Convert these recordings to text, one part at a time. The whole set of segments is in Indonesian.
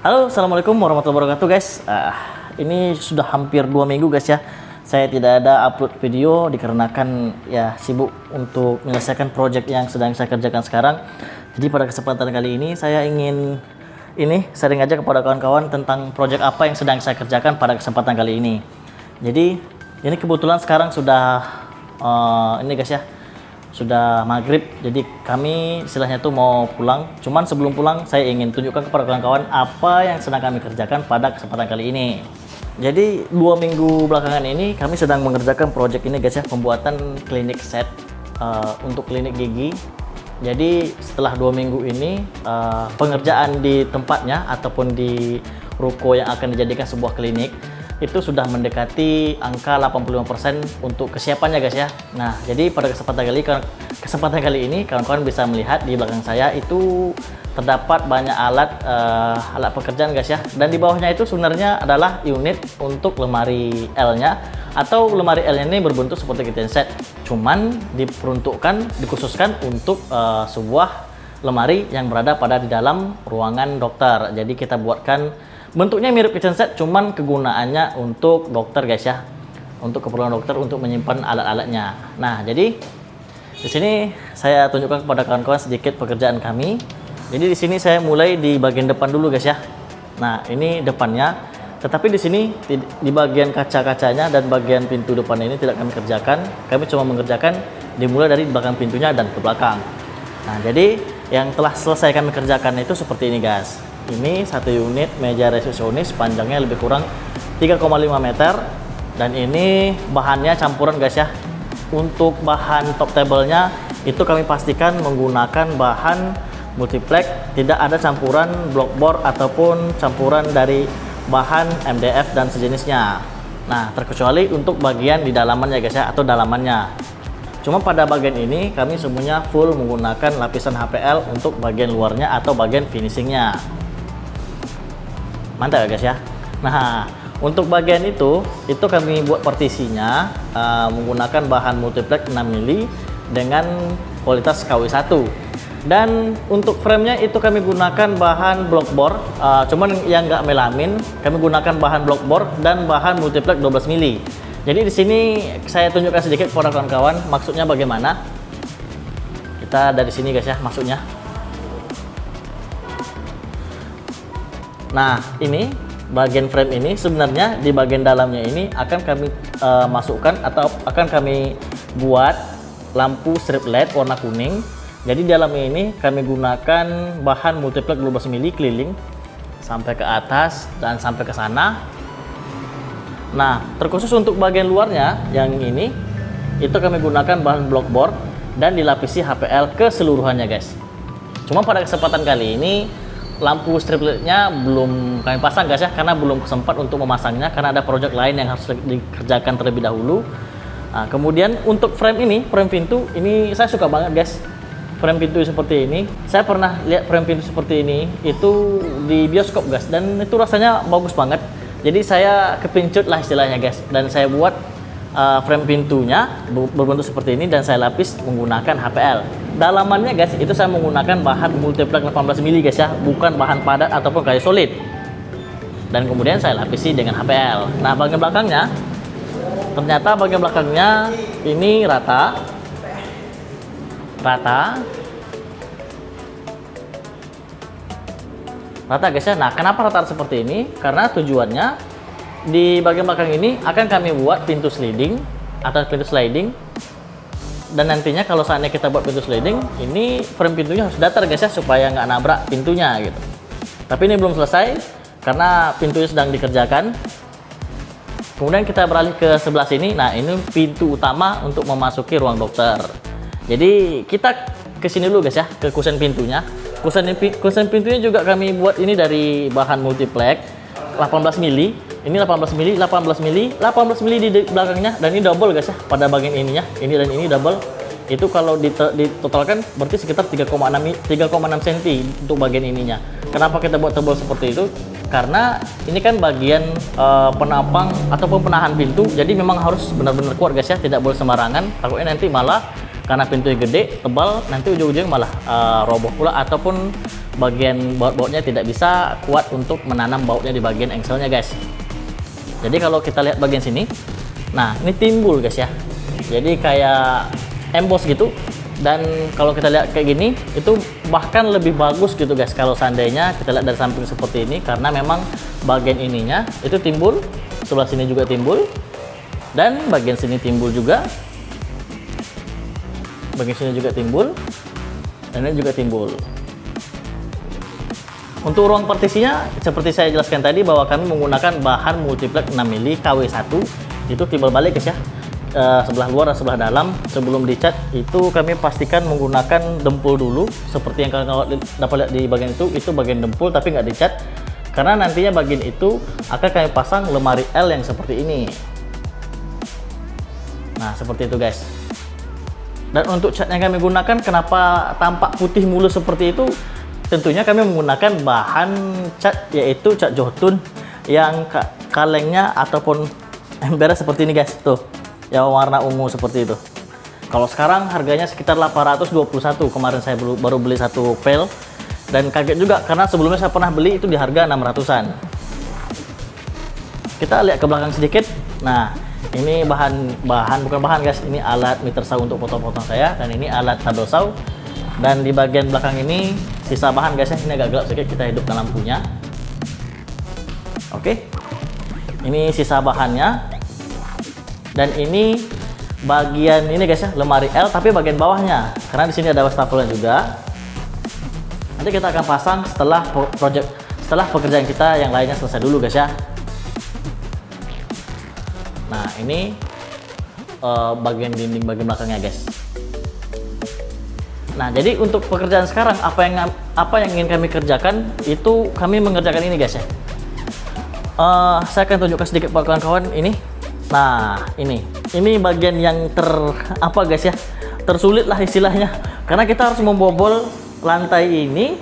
Halo, assalamualaikum warahmatullahi wabarakatuh guys. Ini sudah hampir 2 minggu guys ya. Saya tidak ada upload video dikarenakan ya sibuk untuk menyelesaikan project yang sedang saya kerjakan sekarang. Jadi pada kesempatan kali ini saya ingin sharing aja kepada kawan-kawan tentang project apa yang sedang saya kerjakan pada kesempatan kali ini. Jadi ini kebetulan sekarang sudah ini guys ya, sudah maghrib, jadi kami istilahnya tuh mau pulang. Cuman sebelum pulang saya ingin tunjukkan kepada kawan-kawan apa yang sedang kami kerjakan pada kesempatan kali ini. Jadi 2 minggu belakangan ini kami sedang mengerjakan project ini guys ya, pembuatan klinik set untuk klinik gigi. Jadi setelah 2 minggu ini pengerjaan di tempatnya ataupun di ruko yang akan dijadikan sebuah klinik itu sudah mendekati angka 85% untuk kesiapannya guys ya. Nah, jadi pada kesempatan kali ini kawan-kawan bisa melihat di belakang saya itu terdapat banyak alat pekerjaan guys ya. Dan di bawahnya itu sebenarnya adalah unit untuk lemari L-nya, atau lemari L-nya ini berbentuk seperti kitchen set. Cuman dikhususkan untuk sebuah lemari yang berada pada di dalam ruangan dokter. Jadi kita buatkan bentuknya mirip kitchen set, cuman kegunaannya untuk dokter guys ya, untuk keperluan dokter, untuk menyimpan alat-alatnya. Nah, jadi di sini saya tunjukkan kepada kawan-kawan sedikit pekerjaan kami. Jadi di sini saya mulai di bagian depan dulu guys ya. Nah, ini depannya, tetapi di sini di bagian kaca-kacanya dan bagian pintu depan ini tidak kami kerjakan. Kami cuma mengerjakan dimulai dari belakang pintunya dan ke belakang. Nah, jadi yang telah selesai kami kerjakan itu seperti ini guys. Ini satu unit meja resepsionis, panjangnya lebih kurang 3,5 meter, dan ini bahannya campuran guys ya. Untuk bahan top table-nya itu kami pastikan menggunakan bahan multiplex, tidak ada campuran blockboard ataupun campuran dari bahan MDF dan sejenisnya. Nah, terkecuali untuk bagian di dalamannya guys ya, atau dalamannya. Cuma pada bagian ini kami semuanya full menggunakan lapisan HPL untuk bagian luarnya atau bagian finishingnya. Mantap ya guys ya. Nah, untuk bagian itu kami buat partisinya menggunakan bahan multiplex 6 mili dengan kualitas KW1. Dan untuk framenya itu kami gunakan bahan blockboard, cuman yang nggak melamin, kami gunakan bahan blockboard dan bahan multiplex 12 mili. Jadi di sini saya tunjukkan sedikit kepada kawan-kawan maksudnya bagaimana. Kita dari sini guys ya, maksudnya. Nah, ini bagian frame ini sebenarnya di bagian dalamnya ini akan kami masukkan atau akan kami buat lampu strip LED warna kuning. Jadi di dalamnya ini kami gunakan bahan multiplex 12 mili keliling sampai ke atas dan sampai ke sana. Nah, terkhusus untuk bagian luarnya yang ini itu kami gunakan bahan blockboard dan dilapisi HPL keseluruhannya guys. Cuma pada kesempatan kali ini lampu strip LED-nya belum kami pasang guys ya, karena belum sempat untuk memasangnya karena ada project lain yang harus dikerjakan terlebih dahulu. Nah, kemudian untuk frame pintu ini saya suka banget guys. Frame pintu seperti ini, saya pernah lihat frame pintu seperti ini itu di bioskop guys, dan itu rasanya bagus banget. Jadi saya kepincut lah istilahnya guys, dan saya buat frame pintunya berbentuk seperti ini dan saya lapis menggunakan HPL. Dalamannya guys itu saya menggunakan bahan multiplex 18 mili guys ya, bukan bahan padat ataupun kayu solid. Dan kemudian saya lapisi dengan HPL. Nah, bagian belakangnya ternyata bagian belakangnya ini rata guys ya. Nah, kenapa rata seperti ini? Karena tujuannya di bagian belakang ini akan kami buat pintu sliding atau pintu sliding. Dan nantinya kalau saatnya kita buat pintu sliding, ini frame pintunya harus datar guys ya, supaya nggak nabrak pintunya gitu. Tapi ini belum selesai karena pintunya sedang dikerjakan. Kemudian kita beralih ke sebelah sini. Nah, ini pintu utama untuk memasuki ruang dokter. Jadi kita ke sini dulu guys ya, ke kusen pintunya. Kusen pintunya juga kami buat ini dari bahan multiplex 18 mili. Ini 18 mili, 18 mili, 18 mili di belakangnya, dan ini double guys ya pada bagian ininya. Ini dan ini double. Itu kalau ditotalkan berarti sekitar 3,6 cm untuk bagian ininya. Kenapa kita buat tebal seperti itu? Karena ini kan bagian penampang ataupun penahan pintu, jadi memang harus benar-benar kuat guys ya, tidak boleh sembarangan. Takutnya nanti malah karena pintunya gede, tebal, nanti ujung-ujungnya malah roboh pula, ataupun bagian baut-bautnya tidak bisa kuat untuk menanam bautnya di bagian engselnya guys. Jadi kalau kita lihat bagian sini, nah ini timbul guys ya, jadi kayak emboss gitu. Dan kalau kita lihat kayak gini, itu bahkan lebih bagus gitu guys kalau seandainya kita lihat dari samping seperti ini, karena memang bagian ininya itu timbul, sebelah sini juga timbul, dan bagian sini timbul juga, bagian sini juga timbul, dan ini juga timbul. Untuk ruang partisinya seperti saya jelaskan tadi bahwa kami menggunakan bahan multiplex 6 mili KW1, itu timbal balik guys ya, sebelah luar dan sebelah dalam. Sebelum dicat itu kami pastikan menggunakan dempul dulu, seperti yang kalian dapat lihat di bagian itu bagian dempul tapi nggak dicat, karena nantinya bagian itu akan kami pasang lemari L yang seperti ini. Nah seperti itu guys. Dan untuk cat yang kami gunakan, kenapa tampak putih mulus seperti itu? Tentunya kami menggunakan bahan cat, yaitu cat Jotun yang kalengnya ataupun embernya seperti ini guys, tuh yang warna ungu seperti itu. Kalau sekarang harganya sekitar 821, kemarin saya baru beli satu pel, dan kaget juga karena sebelumnya saya pernah beli itu di harga 600-an. Kita lihat ke belakang sedikit. Nah ini bukan bahan guys, ini alat meter saw untuk potong-potong saya, dan ini alat tabel saw. Dan di bagian belakang ini sisa bahan guys ya, ini agak gelap sedikit, kita hidupkan lampunya. Oke, ini sisa bahannya. Dan ini bagian ini guys ya, lemari L tapi bagian bawahnya, karena di sini ada wastafelnya juga. Nanti kita akan pasang setelah pekerjaan kita yang lainnya selesai dulu guys ya. Nah ini bagian dinding bagian belakangnya guys. Nah jadi untuk pekerjaan sekarang, apa yang ingin kami kerjakan itu kami mengerjakan ini guys ya. Saya akan tunjukkan sedikit buat kawan-kawan ini. Nah ini bagian yang guys ya, tersulit lah istilahnya, karena kita harus membobol lantai ini.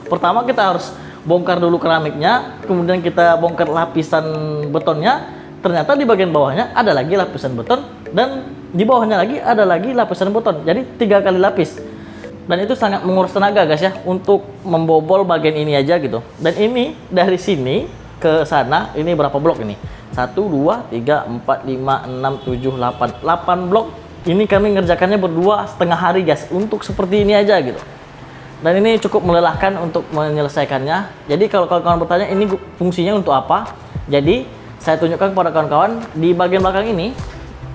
Pertama kita harus bongkar dulu keramiknya, kemudian kita bongkar lapisan betonnya. Ternyata di bagian bawahnya ada lagi lapisan beton, dan di bawahnya lagi ada lagi lapisan beton, jadi 3 kali lapis. Dan itu sangat menguras tenaga guys ya untuk membobol bagian ini aja gitu. Dan ini dari sini ke sana ini berapa blok ini? 1, 2, 3, 4, 5, 6, 7, 8 blok. Ini kami ngerjakannya berdua setengah hari guys, untuk seperti ini aja gitu. Dan ini cukup melelahkan untuk menyelesaikannya. Jadi kalau kawan-kawan bertanya ini fungsinya untuk apa, jadi saya tunjukkan kepada kawan-kawan di bagian belakang ini.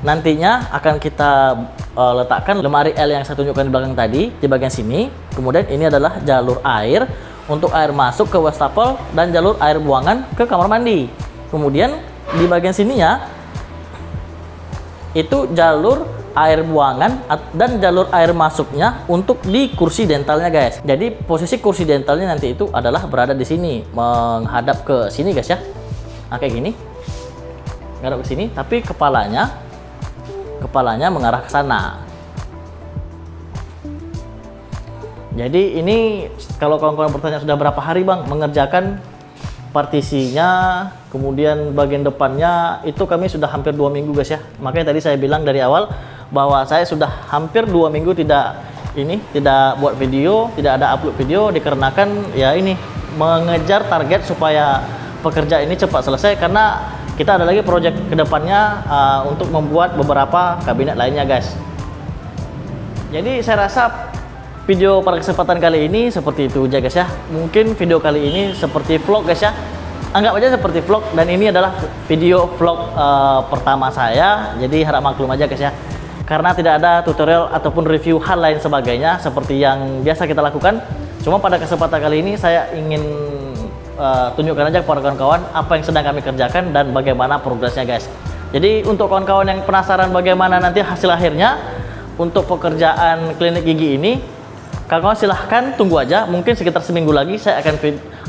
Nantinya akan kita letakkan lemari L yang saya tunjukkan di belakang tadi di bagian sini. Kemudian ini adalah jalur air untuk air masuk ke wastafel dan jalur air buangan ke kamar mandi. Kemudian di bagian sininya itu jalur air buangan dan jalur air masuknya untuk di kursi dentalnya guys. Jadi posisi kursi dentalnya nanti itu adalah berada di sini, menghadap ke sini guys ya. Nah kayak gini, menghadap ke sini, tapi kepalanya mengarah ke sana. Jadi ini kalau kawan-kawan bertanya sudah berapa hari bang mengerjakan partisinya, kemudian bagian depannya, itu kami sudah hampir 2 minggu guys ya. Makanya tadi saya bilang dari awal bahwa saya sudah hampir 2 minggu tidak buat video, tidak ada upload video, dikarenakan ya ini mengejar target supaya pekerjaan ini cepat selesai, karena kita ada lagi project kedepannya untuk membuat beberapa kabinet lainnya guys. Jadi saya rasa video pada kesempatan kali ini seperti itu aja guys ya. Mungkin video kali ini seperti vlog guys ya, anggap aja seperti vlog, dan ini adalah video vlog pertama saya, jadi harap maklum aja guys ya, karena tidak ada tutorial ataupun review hal lain sebagainya seperti yang biasa kita lakukan. Cuma pada kesempatan kali ini saya ingin tunjukkan aja kepada kawan-kawan apa yang sedang kami kerjakan dan bagaimana progresnya guys. Jadi untuk kawan-kawan yang penasaran bagaimana nanti hasil akhirnya untuk pekerjaan klinik gigi ini, kawan-kawan silahkan tunggu aja. Mungkin sekitar seminggu lagi saya akan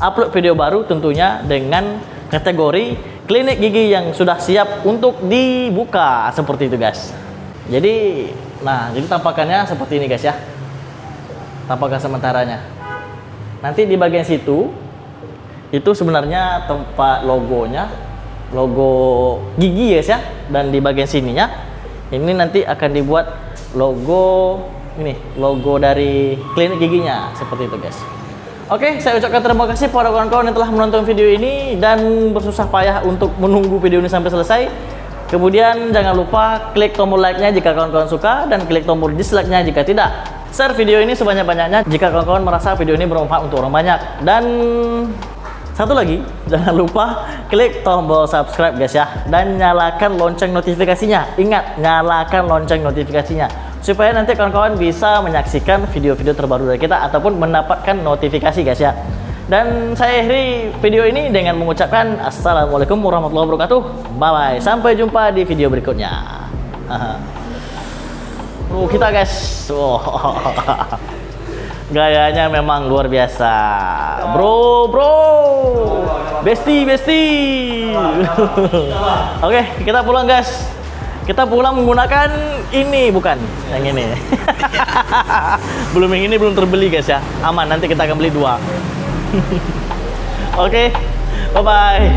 upload video baru, tentunya dengan kategori klinik gigi yang sudah siap untuk dibuka seperti itu guys. Jadi jadi tampakannya seperti ini guys ya, tampakan sementaranya. Nanti di bagian situ itu sebenarnya tempat logonya, logo gigi guys ya. Dan di bagian sininya ini nanti akan dibuat logo ini, logo dari klinik giginya seperti itu guys. Oke, saya ucapkan terima kasih pada kawan-kawan yang telah menonton video ini dan bersusah payah untuk menunggu video ini sampai selesai. Kemudian jangan lupa klik tombol like-nya jika kawan-kawan suka dan klik tombol dislike-nya jika tidak. Share video ini sebanyak-banyaknya jika kawan-kawan merasa video ini bermanfaat untuk orang banyak. Dan satu lagi, jangan lupa klik tombol subscribe guys ya, dan nyalakan lonceng notifikasinya. Ingat, nyalakan lonceng notifikasinya supaya nanti kawan-kawan bisa menyaksikan video-video terbaru dari kita ataupun mendapatkan notifikasi guys ya. Dan saya akhiri video ini dengan mengucapkan assalamualaikum warahmatullahi wabarakatuh. Bye bye, sampai jumpa di video berikutnya. Kita guys, gayanya memang luar biasa, bro, besti. Oke, kita pulang guys. Kita pulang menggunakan ini, bukan yang ini. Yang ini belum terbeli guys ya. Aman, nanti kita akan beli 2. Oke, bye bye.